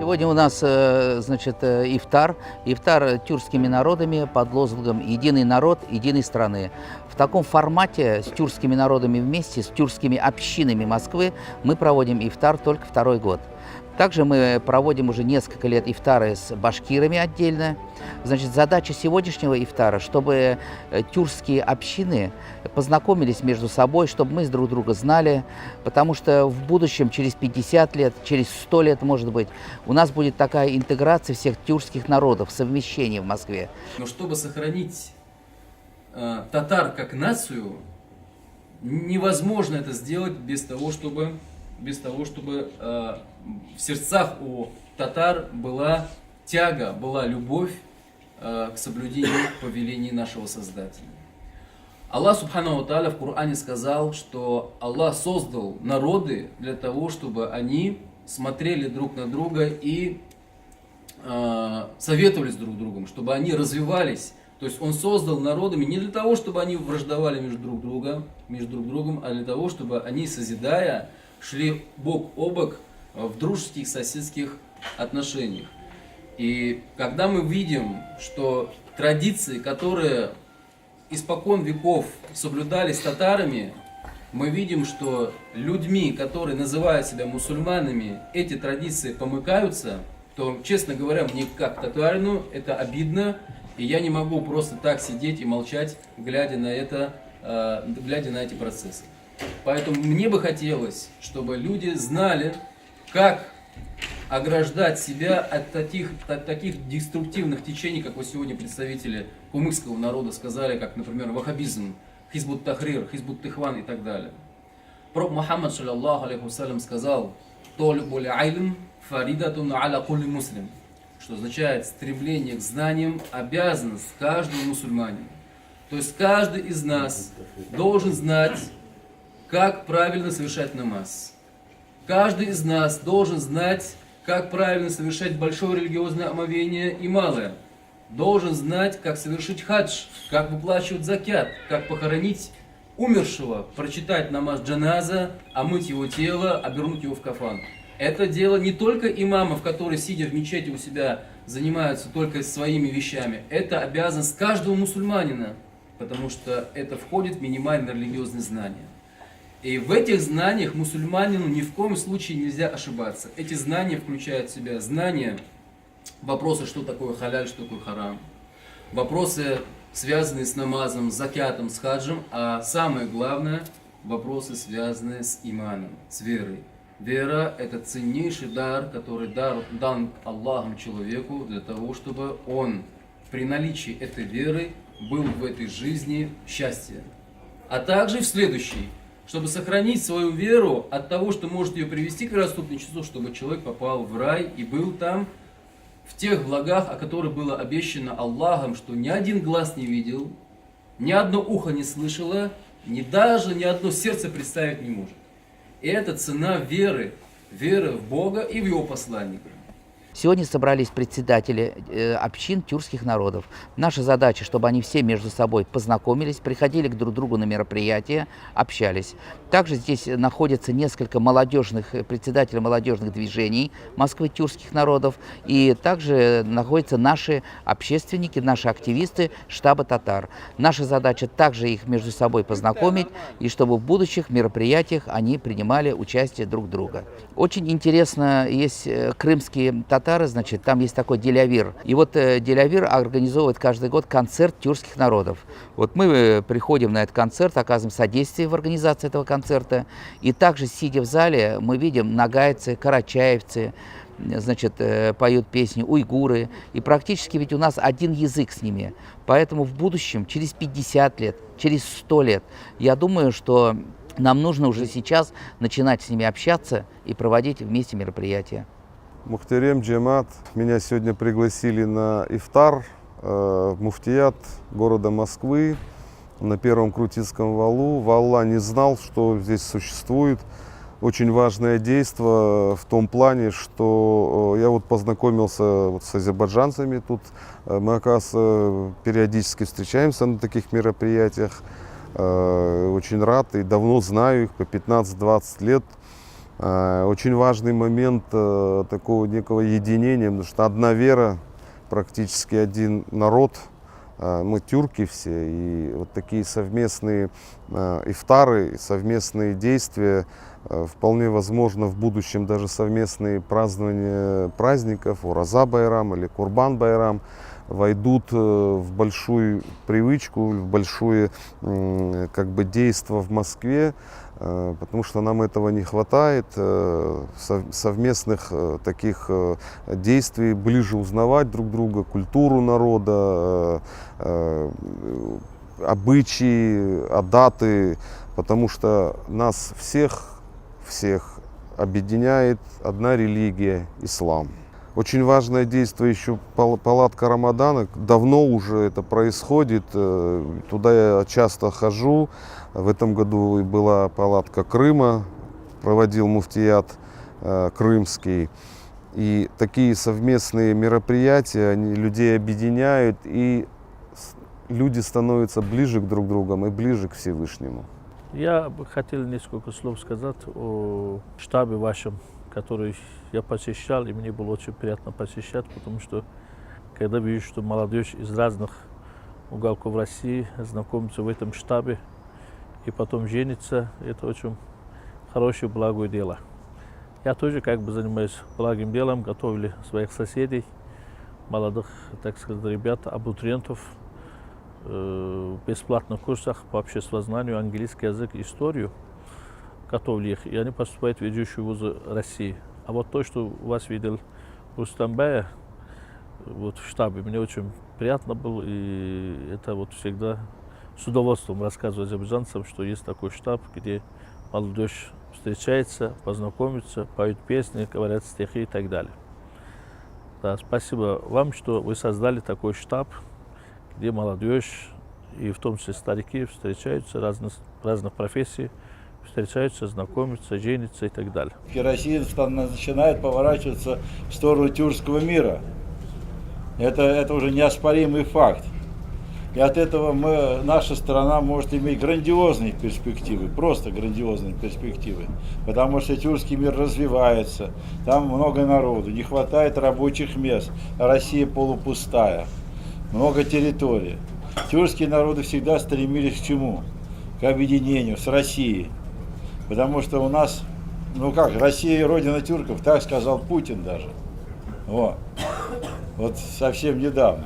Сегодня у нас, ифтар. Ифтар тюркскими народами под лозунгом «Единый народ, единой страны». В таком формате с тюркскими народами вместе, с тюркскими общинами Москвы мы проводим ифтар только второй год. Также мы проводим уже несколько лет ифтары с башкирами отдельно. Значит, задача сегодняшнего ифтара, чтобы тюркские общины познакомились между собой, чтобы мы друг друга знали, потому что в будущем, через 50 лет, через 100 лет, может быть, у нас будет такая интеграция всех тюркских народов, совмещение в Москве. Но чтобы сохранить татар как нацию, невозможно это сделать без того, чтобы в сердцах у татар была тяга, была любовь к соблюдению повелений нашего Создателя. Аллах Субхану ва Тааля в Коране сказал, что Аллах создал народы для того, чтобы они смотрели друг на друга и советовались друг с другом, чтобы они развивались. То есть Он создал народами не для того, чтобы они враждовали между друг другом, а для того, чтобы они, созидая, шли бок о бок в дружеских соседских отношениях. И когда мы видим, что традиции, которые испокон веков соблюдались татарами, мы видим, что людьми, которые называют себя мусульманами, эти традиции помыкаются, то, честно говоря, мне как татарину это обидно, и я не могу просто так сидеть и молчать, глядя на эти процессы. Поэтому мне бы хотелось, чтобы люди знали, как ограждать себя от таких деструктивных течений, как вот сегодня представители кумыкского народа сказали, как, например, ваххабизм, хизбут тахрир, хизбут тихван и так далее. Пророк Мухаммад, саллаллаху алейхи вассалям, сказал: «Толибу л'айлм фаридатун аля кулли муслим», что означает стремление к знаниям, обязанность каждого мусульманина. То есть каждый из нас должен знать, как правильно совершать намаз. Каждый из нас должен знать, как правильно совершать большое религиозное омовение и малое. Должен знать, как совершить хадж, как выплачивать закят, как похоронить умершего, прочитать намаз джаназа, омыть его тело, обернуть его в кафан. Это дело не только имамов, которые, сидя в мечети у себя, занимаются только своими вещами. Это обязанность каждого мусульманина, потому что это входит в минимальное религиозное знание. И в этих знаниях мусульманину ни в коем случае нельзя ошибаться. Эти знания включают в себя знания, вопросы, что такое халяль, что такое харам, вопросы, связанные с намазом, с закятом, с хаджем, а самое главное, вопросы, связанные с иманом, с верой. Вера – это ценнейший дар, который дан Аллахом человеку для того, чтобы он при наличии этой веры был в этой жизни счастье. А также в следующей, чтобы сохранить свою веру от того, что может ее привести к рассудничеству, чтобы человек попал в рай и был там в тех благах, о которых было обещано Аллахом, что ни один глаз не видел, ни одно ухо не слышало, даже ни одно сердце представить не может. И это цена веры в Бога и в Его посланника. Сегодня собрались председатели общин тюркских народов. Наша задача, чтобы они все между собой познакомились, приходили друг к другу на мероприятия, общались. Также здесь находятся несколько председателей молодежных движений Москвы тюркских народов. И также находятся наши общественники, наши активисты штаба татар. Наша задача также их между собой познакомить, и чтобы в будущих мероприятиях они принимали участие друг друга. Очень интересно, есть крымские татары, значит, там есть такой Делявир. И вот Делявир организовывает каждый год концерт тюркских народов. Вот мы приходим на этот концерт, оказываем содействие в организации этого концерта. И также, сидя в зале, мы видим нагайцы, карачаевцы, значит, поют песни, уйгуры. И практически ведь у нас один язык с ними. Поэтому в будущем, через 50 лет, через 100 лет, я думаю, что нам нужно уже сейчас начинать с ними общаться и проводить вместе мероприятия. Мухтерем, Джемат, меня сегодня пригласили на ифтар в муфтият города Москвы на Первом Крутицком валу. Валла не знал, что здесь существует. Очень важное действие в том плане, что я вот познакомился с азербайджанцами тут. Мы, оказывается, периодически встречаемся на таких мероприятиях. Очень рад и давно знаю их, по 15-20 лет. Очень важный момент такого некого единения, потому что одна вера, практически один народ, мы тюрки все, и вот такие совместные ифтары, совместные действия, вполне возможно в будущем даже совместные празднования праздников, Ураза Байрам или Курбан Байрам, войдут в большую привычку, в большое как бы действо в Москве, потому что нам этого не хватает, совместных таких действий, ближе узнавать друг друга, культуру народа, обычаи, адаты, потому что нас всех объединяет одна религия – ислам. Очень важное действие еще палатка Рамадана. Давно уже это происходит. Туда я часто хожу. В этом году была палатка Крыма, проводил муфтият крымский. И такие совместные мероприятия, они людей объединяют, и люди становятся ближе к друг другу и ближе к Всевышнему. Я бы хотел несколько слов сказать о штабе вашем, который я посещал, и мне было очень приятно посещать, потому что когда вижу, что молодежь из разных уголков России знакомится в этом штабе и потом женится, это очень хорошее, благое дело. Я тоже как бы занимаюсь благим делом, готовили своих соседей, молодых, так сказать, ребят, абитуриентов, в бесплатных курсах по обществознанию, английский язык, историю, готовили их, и они поступают в ведущие вузы России. А вот то, что у вас видел Рустамбая вот в штабе, мне очень приятно было, и это вот всегда с удовольствием рассказываю азербайджанцам, что есть такой штаб, где молодежь встречается, познакомится, поют песни, говорят стихи и так далее. Да, спасибо вам, что вы создали такой штаб, где молодежь, и в том числе старики, встречаются разных профессий, встречаются, знакомятся, женятся и так далее. И Россия начинает поворачиваться в сторону тюркского мира. Это уже неоспоримый факт. И от этого наша страна может иметь грандиозные перспективы, просто грандиозные перспективы. Потому что тюркский мир развивается, там много народу, не хватает рабочих мест, а Россия полупустая, много территорий. Тюркские народы всегда стремились к чему? К объединению с Россией. Потому что у нас, Россия родина тюрков, так сказал Путин даже. Вот совсем недавно.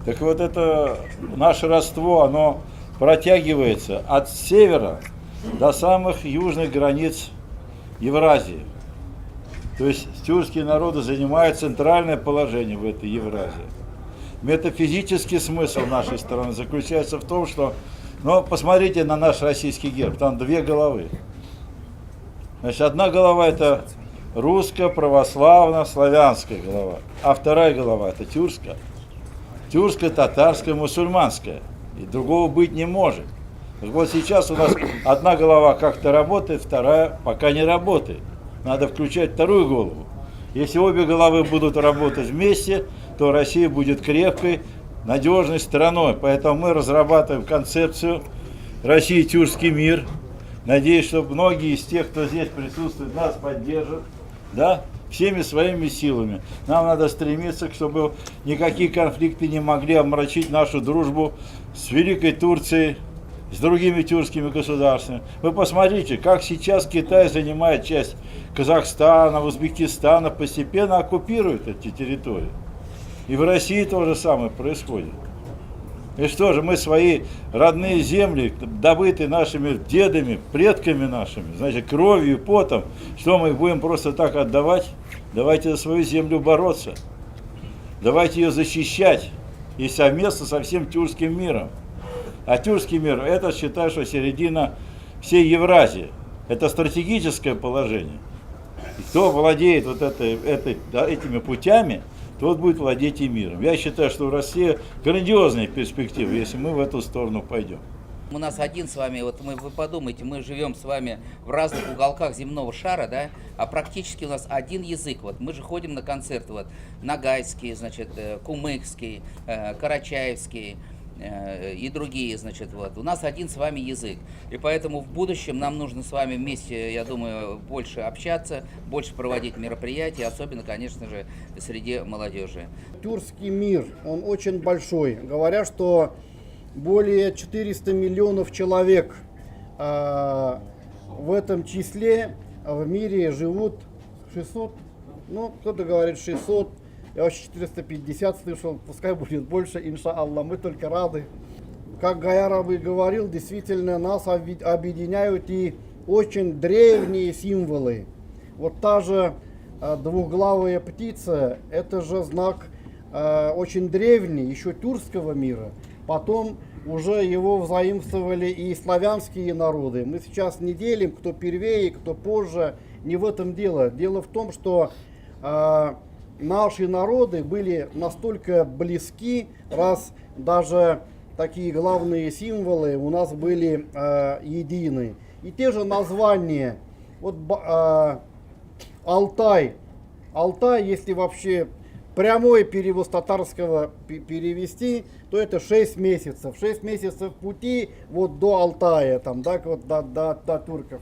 Так вот это наше родство, оно протягивается от севера до самых южных границ Евразии. То есть тюркские народы занимают центральное положение в этой Евразии. Метафизический смысл нашей страны заключается в том, что, посмотрите на наш российский герб, там две головы. Значит, одна голова это русская, православная, славянская голова, а вторая голова это тюркская. Тюркская, татарская, мусульманская. И другого быть не может. Вот сейчас у нас одна голова как-то работает, вторая пока не работает. Надо включать вторую голову. Если обе головы будут работать вместе, то Россия будет крепкой, надежной страной. Поэтому мы разрабатываем концепцию «Россия – тюркский мир». Надеюсь, что многие из тех, кто здесь присутствует, нас поддержат, всеми своими силами. Нам надо стремиться, чтобы никакие конфликты не могли омрачить нашу дружбу с Великой Турцией, с другими тюркскими государствами. Вы посмотрите, как сейчас Китай занимает часть Казахстана, Узбекистана, постепенно оккупирует эти территории. И в России то же самое происходит. И что же, мы свои родные земли, добытые нашими дедами, предками нашими, значит, кровью, потом, что мы их будем просто так отдавать? Давайте за свою землю бороться. Давайте ее защищать. И совместно со всем тюркским миром. А тюркский мир, это, считаю, что середина всей Евразии. Это стратегическое положение. И кто владеет этими путями, тот будет владеть и миром. Я считаю, что у России грандиозные перспективы, если мы в эту сторону пойдем. У нас один с вами, вы подумайте, мы живем с вами в разных уголках земного шара, да, а практически у нас один язык. Мы же ходим на концерты, нагайский, значит, кумыкский, карачаевский, и другие, значит, вот. У нас один с вами язык, и поэтому в будущем нам нужно с вами вместе, я думаю, больше общаться, больше проводить мероприятия, особенно, конечно же, среди молодежи. Тюркский мир, он очень большой. Говорят, что более 400 миллионов человек в этом числе в мире живут 600, ну, кто-то говорит 600, я вообще 450 слышал, пускай будет больше, иншаллах, мы только рады. Как Гайарабы говорил, действительно нас объединяют и очень древние символы. Вот та же двуглавая птица, это же знак очень древний, еще тюркского мира. Потом уже его взаимствовали и славянские народы. Мы сейчас не делим, кто первее, кто позже, не в этом дело. Дело в том, что наши народы были настолько близки, раз даже такие главные символы у нас были едины. И те же названия. Вот Алтай. Алтай, если вообще прямой перевод с татарского перевести, то это 6 месяцев. 6 месяцев пути вот до Алтая, там, да, вот до турков.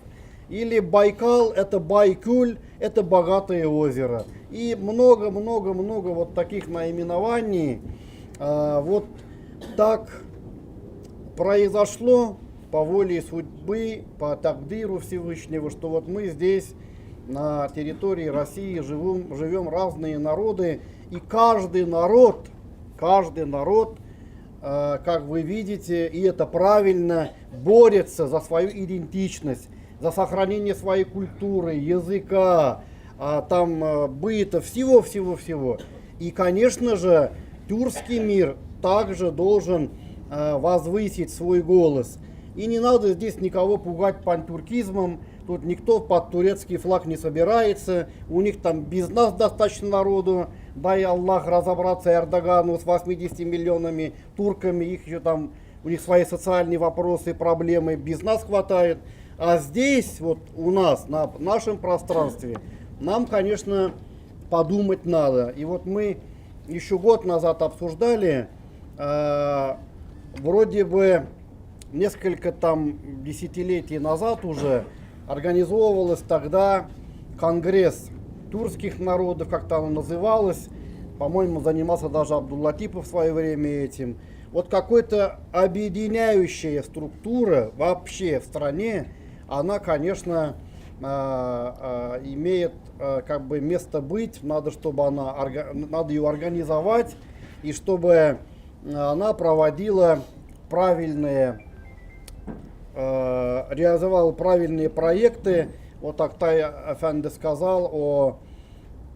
Или Байкал, это Байкуль, это богатое озеро. И много-много-много вот таких наименований. Вот так произошло по воле судьбы, по тагдиру Всевышнего, что вот мы здесь на территории России живем разные народы. И каждый народ, как вы видите, и это правильно, борется за свою идентичность, за сохранение своей культуры, языка, там быта, всего. И, конечно же, тюркский мир также должен возвысить свой голос. И не надо здесь никого пугать пантюркизмом. Тут никто под турецкий флаг не собирается. У них там без нас достаточно народу. Дай Аллах разобраться Эрдогану с 80 миллионами турками. Их еще там, у них свои социальные вопросы, проблемы. Без нас хватает. А здесь, вот у нас, на нашем пространстве, нам, конечно, подумать надо. И вот мы еще год назад обсуждали, вроде бы несколько там десятилетий назад уже организовывалось тогда конгресс тюркских народов, как там оно называлось. По-моему, занимался даже Абдул-Латипов в свое время этим. Вот какой-то объединяющая структура вообще в стране, она, конечно, имеет как бы место быть. Надо, чтобы надо ее организовать, и чтобы она проводила правильные, реализовала правильные проекты. Вот Актай Афенди сказал о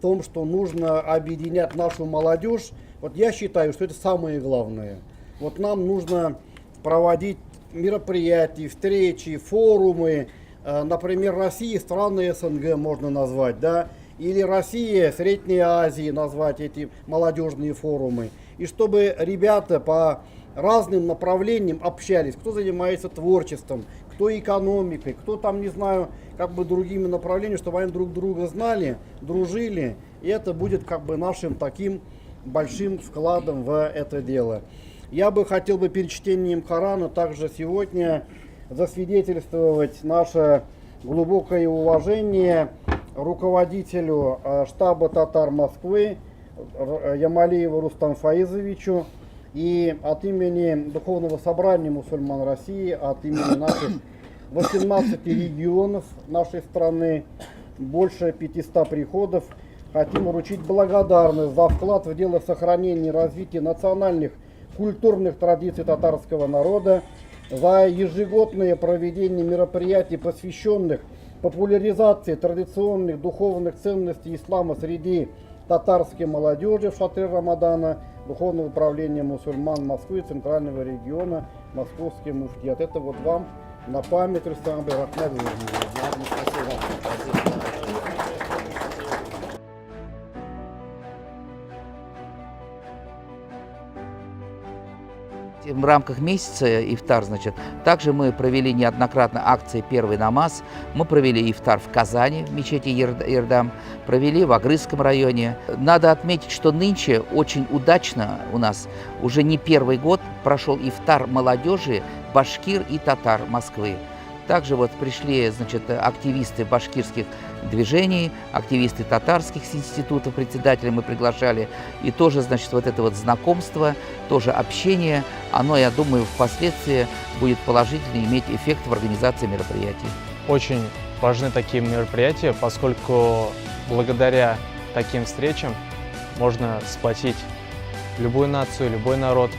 том, что нужно объединять нашу молодежь. Вот я считаю, что это самое главное. Вот нам нужно проводить мероприятия, встречи, форумы. Например, Россия, страны СНГ можно назвать, да, или Россия, Средняя Азия назвать эти молодежные форумы. И чтобы ребята по разным направлениям общались, кто занимается творчеством, кто экономикой, кто там, не знаю, как бы другими направлениями, чтобы они друг друга знали, дружили. И это будет как бы нашим таким большим вкладом в это дело. Я бы хотел перед чтением Корана также сегодня засвидетельствовать наше глубокое уважение руководителю штаба татар Москвы Ямалиеву Рустам Фаизовичу, и от имени Духовного собрания мусульман России, от имени наших 18 регионов нашей страны, больше 500 приходов, хотим вручить благодарность за вклад в дело сохранения и развития национальных культурных традиций татарского народа, за ежегодное проведение мероприятий, посвященных популяризации традиционных духовных ценностей ислама среди татарской молодежи в шатре Рамадана, Духовного управления мусульман Москвы, Центрального региона, Московский муфтият. Это вот вам на память, Рустам Рахматович. В рамках месяца ифтар, значит, также мы провели неоднократно акции «Первый намаз». Мы провели ифтар в Казани, в мечети Ердам, провели в Агрызском районе. Надо отметить, что нынче очень удачно у нас уже не первый год прошел ифтар молодежи башкир и татар Москвы. Также вот пришли, значит, активисты башкирских движений, активисты татарских институтов, председателя мы приглашали. И тоже, значит, вот это вот знакомство, тоже общение, оно, я думаю, впоследствии будет положительно иметь эффект в организации мероприятий. Очень важны такие мероприятия, поскольку благодаря таким встречам можно сплотить любую нацию, любой народ.